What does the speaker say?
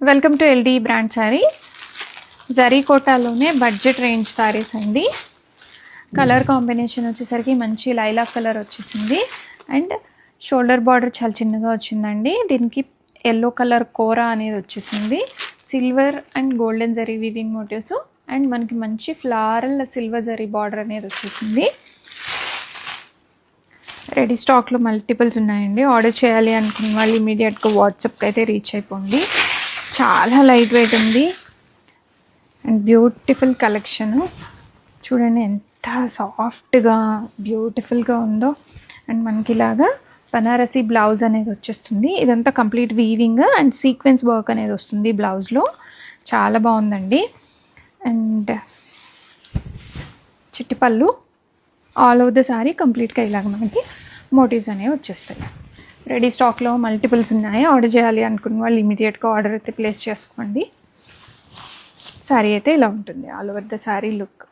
Welcome to LD brand sarees. Zari కోటాలోనే budget range sarees అండి. Colour combination వచ్చేసరికి మంచి లైలాక్ కలర్ వచ్చేసింది అండ్ షోల్డర్ బార్డర్ చాలా చిన్నగా వచ్చిందండి. దీనికి ఎల్లో కలర్ కోరా అనేది వచ్చేసింది. Silver and golden zari weaving motifs and మనకి మంచి ఫ్లారల్ సిల్వర్ జరీ బార్డర్ అనేది వచ్చేసింది. రెడీ స్టాక్లో మల్టిపుల్స్ ఉన్నాయండి. ఆర్డర్ చేయాలి అనుకున్న వాళ్ళు ఇమీడియట్గా వాట్సాప్కి అయితే రీచ్ అయిపోండి. చాలా లైట్ వెయిట్ ఉంది అండ్ బ్యూటిఫుల్ కలెక్షన్. చూడండి ఎంత సాఫ్ట్గా బ్యూటిఫుల్గా ఉందో. అండ్ మనకి ఇలాగా బనారసి బ్లౌజ్ అనేది వచ్చేస్తుంది. ఇదంతా complete weaving and sequence work అనేది వస్తుంది బ్లౌజ్లో. చాలా బాగుందండి. అండ్ చిట్టి పళ్ళు ఆల్ ఓవర్ ద శారీ కంప్లీట్గా ఇలాగ మనకి మోటివ్స్ అనేవి వచ్చేస్తాయి. రెడీ స్టాక్లో మల్టిపుల్స్ ఉన్నాయి. ఆర్డర్ చేయాలి అనుకున్న వాళ్ళు ఇమీడియట్గా ఆర్డర్ అయితే ప్లేస్ చేసుకోండి. శారీ అయితే ఇలా ఉంటుంది. All over the sari look.